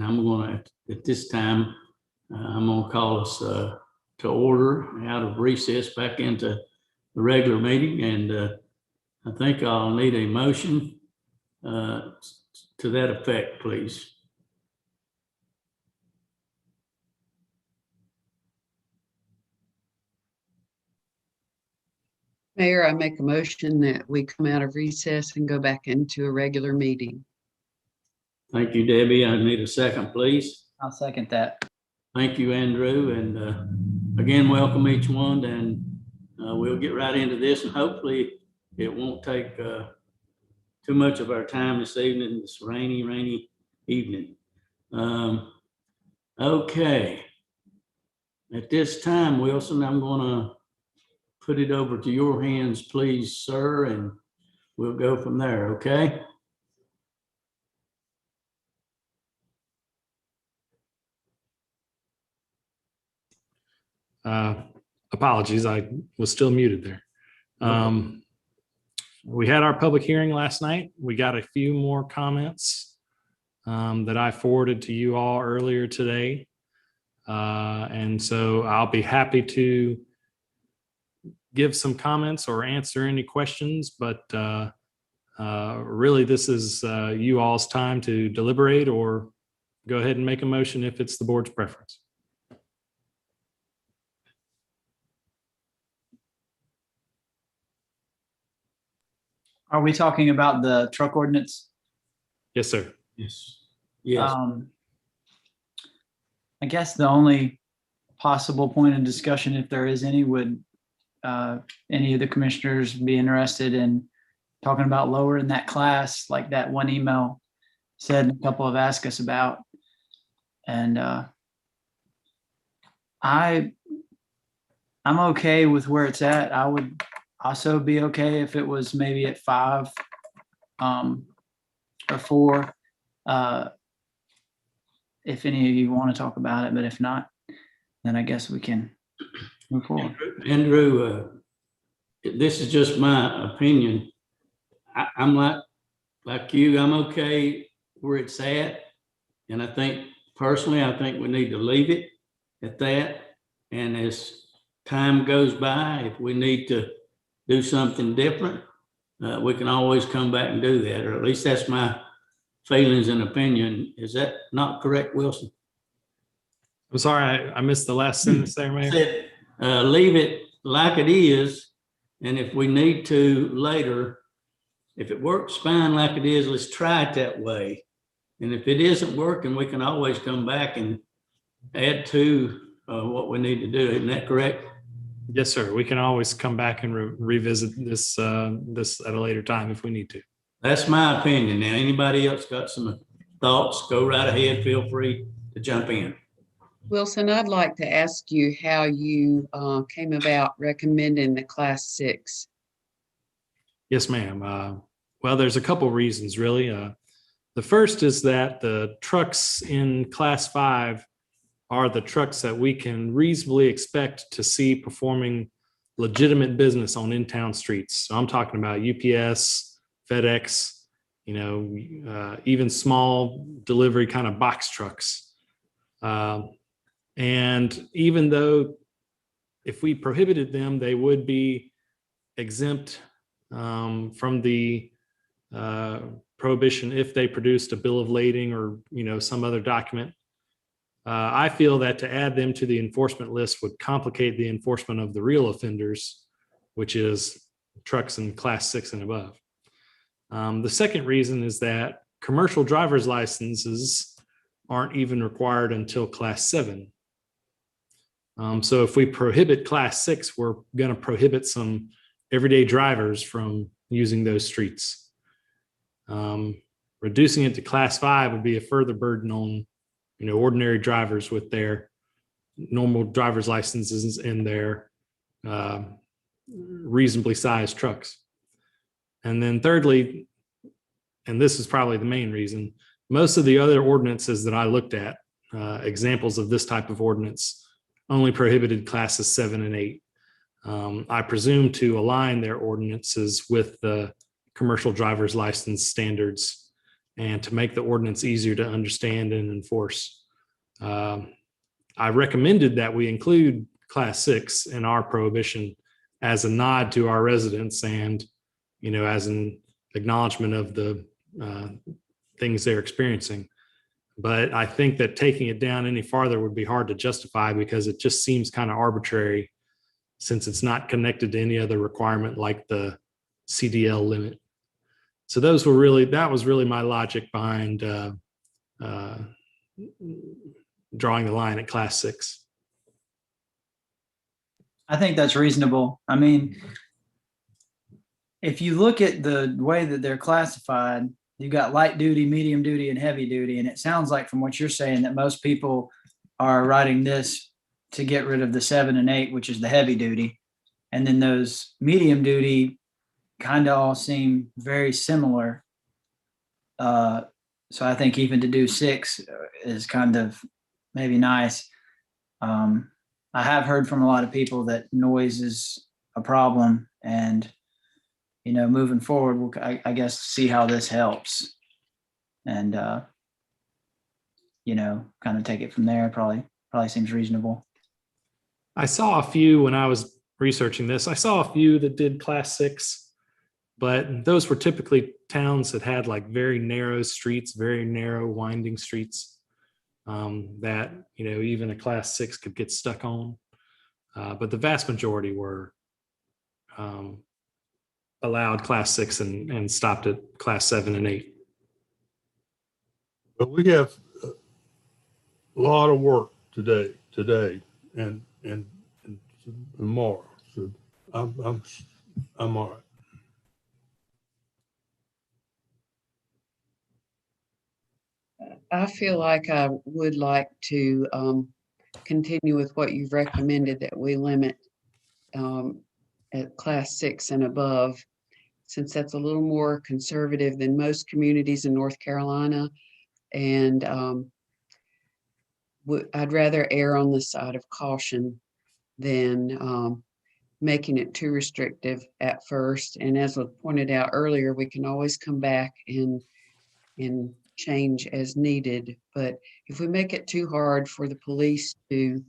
I'm going to, at this time, I'm going to call us to order out of recess back into the regular meeting. And I think I'll need a motion to that effect, please. Mayor, I make a motion that we come out of recess and go back into a regular meeting. Thank you, Debbie. I need a second, please. I'll second that. Thank you, Andrew. And again, welcome each one. And we'll get right into this, and hopefully it won't take too much of our time this evening, this rainy evening. Okay. At this time, Wilson, I'm going to put it over to your hands, please, sir, and we'll go from there, okay? Apologies, I was still muted there. We had our public hearing last night. We got a few more comments that I forwarded to you all earlier today. And so I'll be happy to give some comments or answer any questions, but really this is you all's time to deliberate or go ahead and make a motion if it's the board's preference. Are we talking about the truck ordinance? Yes, sir. Yes. Yes. I guess the only possible point of discussion, if there is any, would any of the commissioners be interested in talking about lowering that class, like that one email said, and a couple have asked us about. And I'm okay with where it's at. I would also be okay if it was maybe at 5 or 4. If any of you want to talk about it, but if not, then I guess we can move forward. Andrew, this is just my opinion. I'm like you, I'm okay where it's at. And I think personally, I think we need to leave it at that. And as time goes by, if we need to do something different, we can always come back and do that, or at least that's my feelings and opinion. Is that not correct, Wilson? I'm sorry, I missed the last sentence there, Mayor. Said, leave it like it is, and if we need to later, if it works fine like it is, let's try it that way. And if it isn't working, we can always come back and add to what we need to do. Isn't that correct? Yes, sir. We can always come back and revisit this this at a later time if we need to. That's my opinion. Now, anybody else got some thoughts? Go right ahead. Feel free to jump in. Wilson, I'd like to ask you how you came about recommending the Class 6. Yes, ma'am. Well, there's a couple reasons, really. The first is that the trucks in Class 5 are the trucks that we can reasonably expect to see performing legitimate business on in-town streets. So I'm talking about UPS, FedEx, even small delivery kind of box trucks. And even though if we prohibited them, they would be exempt from the prohibition if they produced a bill of lading or some other document. I feel that to add them to the enforcement list would complicate the enforcement of the real offenders, which is trucks in Class 6 and above. The second reason is that commercial driver's licenses aren't even required until Class 7. So if we prohibit Class 6, we're going to prohibit some everyday drivers from using those streets. Reducing it to Class 5 would be a further burden on ordinary drivers with their normal driver's licenses and their reasonably sized trucks. And then thirdly, and this is probably the main reason, most of the other ordinances that I looked at, examples of this type of ordinance, only prohibited classes 7 and 8. I presume to align their ordinances with the commercial driver's license standards and to make the ordinance easier to understand and enforce. I recommended that we include class 6 in our prohibition as a nod to our residents and, as an acknowledgement of the things they're experiencing. But I think that taking it down any farther would be hard to justify because it just seems kind of arbitrary since it's not connected to any other requirement like the CDL limit. So that was really my logic behind drawing the line at class 6. I think that's reasonable. I mean, if you look at the way that they're classified, you've got light duty, medium duty, and heavy duty. And it sounds like from what you're saying that most people are writing this to get rid of the 7 and 8, which is the heavy duty. And then those medium duty kind of all seem very similar. So I think even to do 6 is kind of maybe nice. I have heard from a lot of people that noise is a problem, and moving forward, we'll, I guess, see how this helps, and kind of take it from there. Probably seems reasonable. I saw a few when I was researching this. I saw a few that did class 6, but those were typically towns that had like very narrow streets, very narrow winding streets. That even a class 6 could get stuck on, but the vast majority were allowed class 6 and stopped at class 7 and 8. But we have a lot of work today and tomorrow. So I'm all right. I feel like I would like to continue with what you've recommended, that we limit at class 6 and above, since that's a little more conservative than most communities in North Carolina. And I'd rather err on the side of caution than making it too restrictive at first. And as was pointed out earlier, we can always come back and change as needed. But if we make it too hard for the police to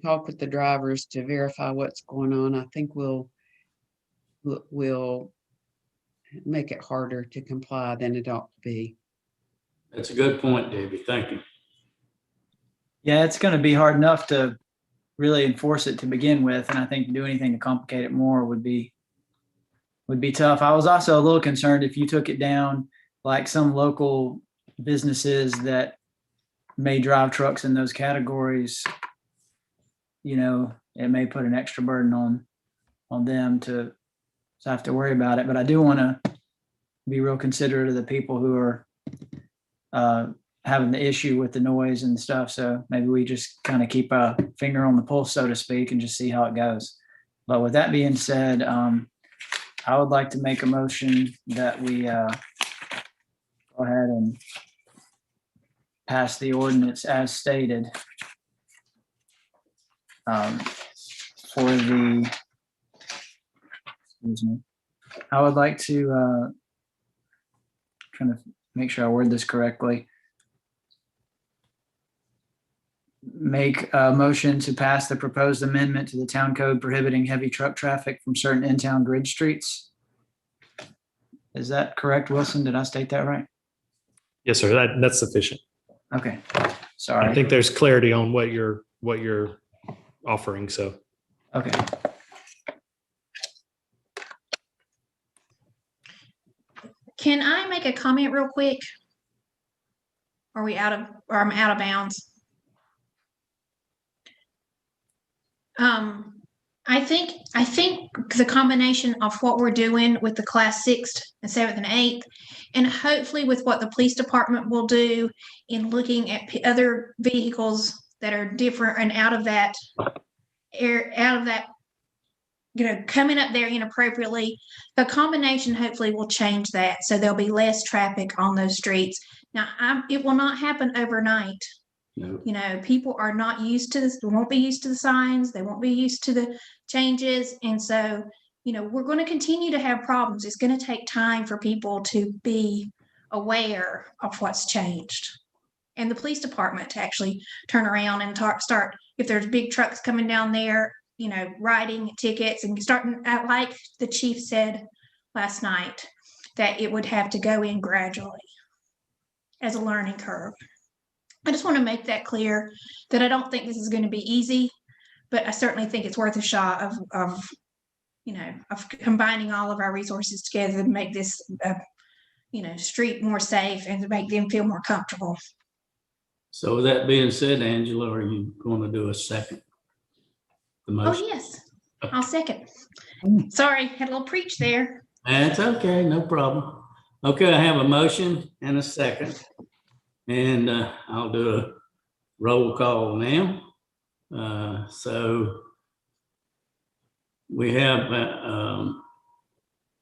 talk with the drivers to verify what's going on, I think we'll make it harder to comply than it ought to be. That's a good point, Debbie. Thank you. Yeah, it's going to be hard enough to really enforce it to begin with, and I think to do anything to complicate it more would be tough. I was also a little concerned if you took it down, like some local businesses that may drive trucks in those categories, it may put an extra burden on them to have to worry about it. But I do want to be real considerate of the people who are having the issue with the noise and stuff. So maybe we just kind of keep a finger on the pulse, so to speak, and just see how it goes. But with that being said, I would like to make a motion that we go ahead and pass the ordinance as stated for the, excuse me. I would like to, trying to make sure I word this correctly. Make a motion to pass the proposed amendment to the town code prohibiting heavy truck traffic from certain in-town grid streets. Is that correct, Wilson? Did I state that right? Yes, sir. That's sufficient. Okay, sorry. I think there's clarity on what you're offering. So, Okay. Can I make a comment real quick? Are we I'm out of bounds? I think the combination of what we're doing with the class 6th and 7th and 8th, and hopefully with what the police department will do in looking at other vehicles that are different and out of that, coming up there inappropriately, the combination hopefully will change that. So there'll be less traffic on those streets. Now, it will not happen overnight. No. People are not used to this. They won't be used to the signs. They won't be used to the changes. And so we're going to continue to have problems. It's going to take time for people to be aware of what's changed. And the police department to actually turn around and start, if there's big trucks coming down there, writing tickets and starting out, like the chief said last night, that it would have to go in gradually as a learning curve. I just want to make that clear, that I don't think this is going to be easy, but I certainly think it's worth a shot of combining all of our resources together to make this, street more safe and to make them feel more comfortable. So with that being said, Angela, are you going to do a second? The Oh, motion? yes, I'll second. Sorry, had a little preach there. That's okay, no problem. Okay, I have a motion and a second. And I'll do a roll call now. So we have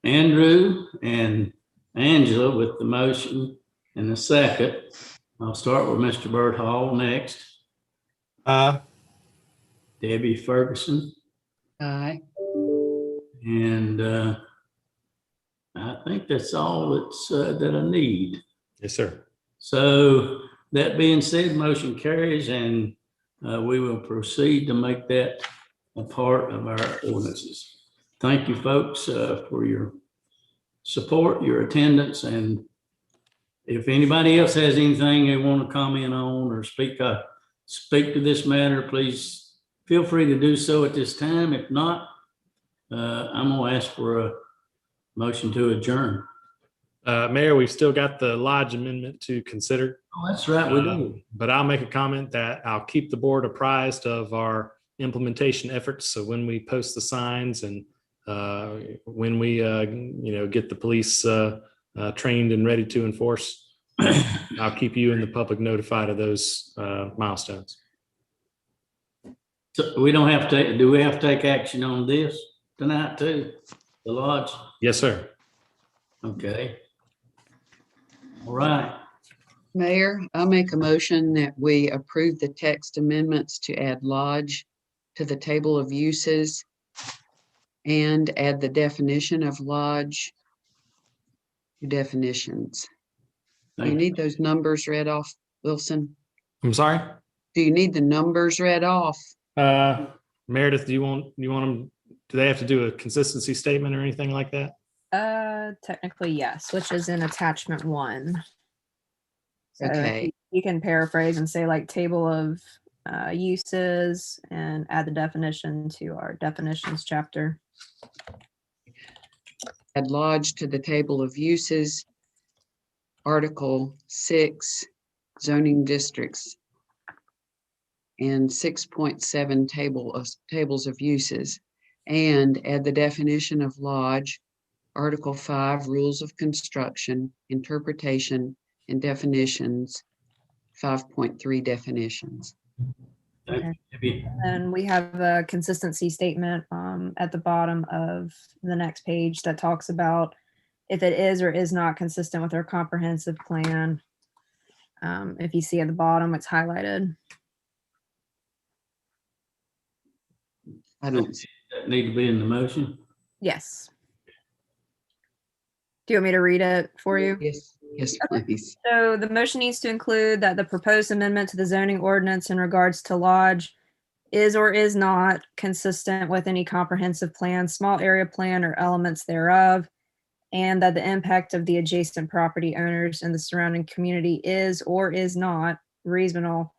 Andrew and Angela with the motion and the second. I'll start with Mr. Bert Hall next. Debbie Ferguson. Aye. And I think that's all that I need. Yes, sir. So that being said, motion carries, and we will proceed to make that a part of our ordinances. Thank you, folks, for your support, your attendance, and if anybody else has anything they want to comment on or speak to this matter, please feel free to do so at this time. If not, I'm going to ask for a motion to adjourn. Mayor, we've still got the lodge amendment to consider. Oh, that's right, we do. But I'll make a comment that I'll keep the board apprised of our implementation efforts. So when we post the signs and when we, get the police trained and ready to enforce, I'll keep you and the public notified of those milestones. So we don't have to, do we have to take action on this tonight too? The lodge? Yes, sir. Okay. All right. Mayor, I'll make a motion that we approve the text amendments to add lodge to the table of uses and add the definition of lodge to definitions. Do you Thank need those numbers read off, Wilson? I'm sorry. Do you need the numbers read off? Meredith, do you want them, do they have to do a consistency statement or anything like that? Technically, yes, which is in attachment 1. So Okay. you can paraphrase and say like table of uses and add the definition to our definitions chapter. Add lodge to the table of uses. Article 6, zoning districts. And 6.7 tables of uses. And add the definition of lodge. Article 5, rules of construction, interpretation, and definitions. 5.3 definitions. you, Debbie. And we have a consistency statement at the bottom of the next page that talks about if it is or is not consistent with our comprehensive plan. If you see at the bottom, it's highlighted. I don't, That need to be in the motion. Yes. Do you want me to read it for you? yes, please. So the motion needs to include that the proposed amendment to the zoning ordinance in regards to lodge is or is not consistent with any comprehensive plan, small area plan, or elements thereof, and that the impact of the adjacent property owners and the surrounding community is or is not reasonable,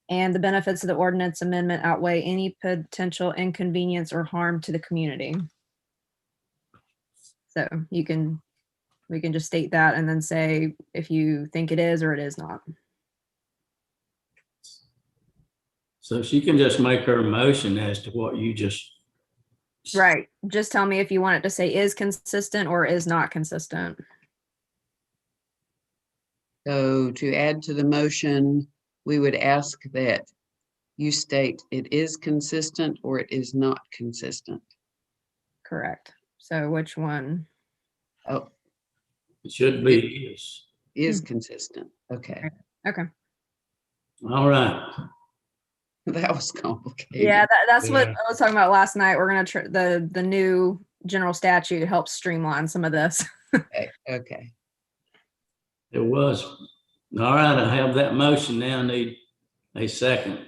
and the benefits of the ordinance amendment outweigh any potential inconvenience or harm to the community. So we can just state that and then say if you think it is or it is not. So she can just make her motion as to what you just. Right. Just tell me if you want it to say is consistent or is not consistent. So to add to the motion, we would ask that you state it is consistent or it is not consistent. Correct. So which one? Oh, It should be is. consistent. Okay, Okay. All right. that was complicated. Yeah, that's what Yeah. I was talking about last night. We're gonna the new general statute helps streamline some of this. Okay. It was. All right, I have that motion now. I need a second.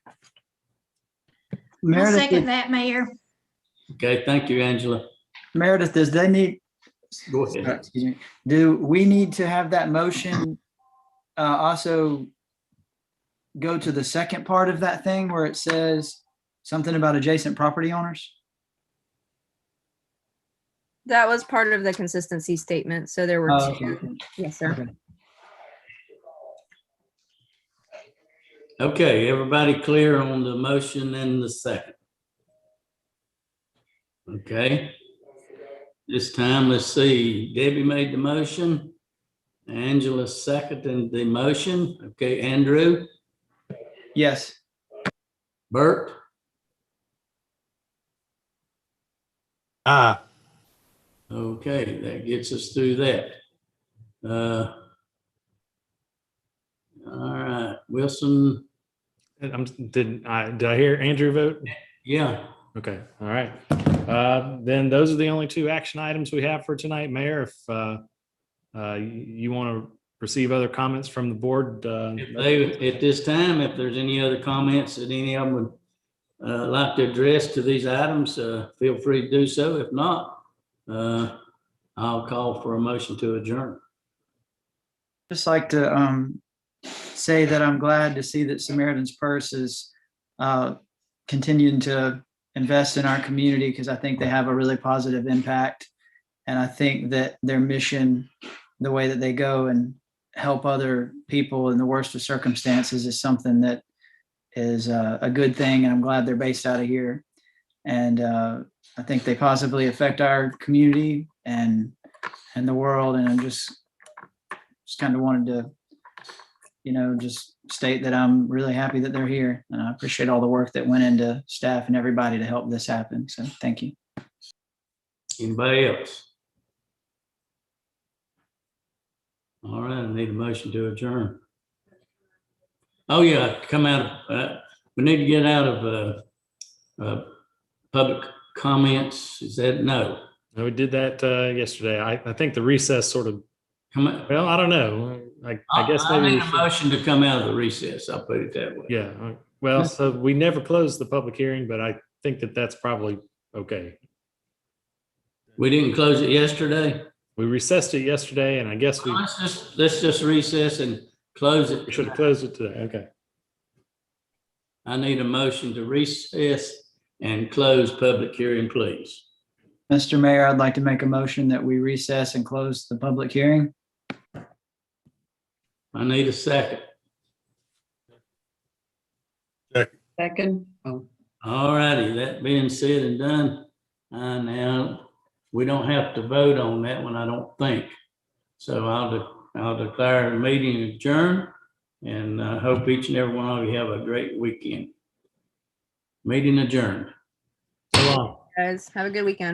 I'll Meredith, second that, Mayor. Okay, thank you, Angela. Meredith, does they need, Go ahead. excuse me, do we need to have that motion also go to the second part of that thing where it says something about adjacent property owners? That was part of the consistency statement. So there were Oh, two. okay. Yes, sir. Okay. Okay, everybody clear on the motion and the second? Okay. This time, let's see, Debbie made the motion. Angela seconded the motion. Okay, Andrew, Yes. Bert, Aye. okay, that gets us through that. All right, Wilson, And did I hear Andrew vote? yeah, Okay, all right. Then those are the only two action items we have for tonight, Mayor. If you want to receive other comments from the board. if they, at this time, if there's any other comments that any of them would like to address to these items, feel free to do so. If not, I'll call for a motion to adjourn. Just like to say that I'm glad to see that Samaritan's Purse is continuing to invest in our community, because I think they have a really positive impact. And I think that their mission, the way that they go and help other people in the worst of circumstances, is something that is a good thing. And I'm glad they're based out of here. And I think they positively affect our community and the world. And I'm just kind of wanted to, just state that I'm really happy that they're here. And I appreciate all the work that went into staff and everybody to help this happen. So thank you. Anybody else? All right, I need a motion to adjourn. Oh, yeah, come out of, we need to get out of public comments. Is that no? No, we did that yesterday. I think the recess sort of, Come on. well, I don't know. I guess I maybe. need we a should- motion to come out of the recess. I'll put it that way. Yeah, well, so we never closed the public hearing, but I think that that's probably okay. We didn't close it yesterday. We recessed it yesterday and I guess we Let's just recess and close it. should have closed it today. Okay. I need a motion to recess and close public hearing, please. Mr. Mayor, I'd like to make a motion that we recess and close the public hearing. I need a second. Second? Oh, All righty, that being said and done, now we don't have to vote on that one, I don't think. So I'll declare the meeting adjourned, and I hope each and every one of you have a great weekend. Meeting adjourned. So long. Guys, have a good weekend.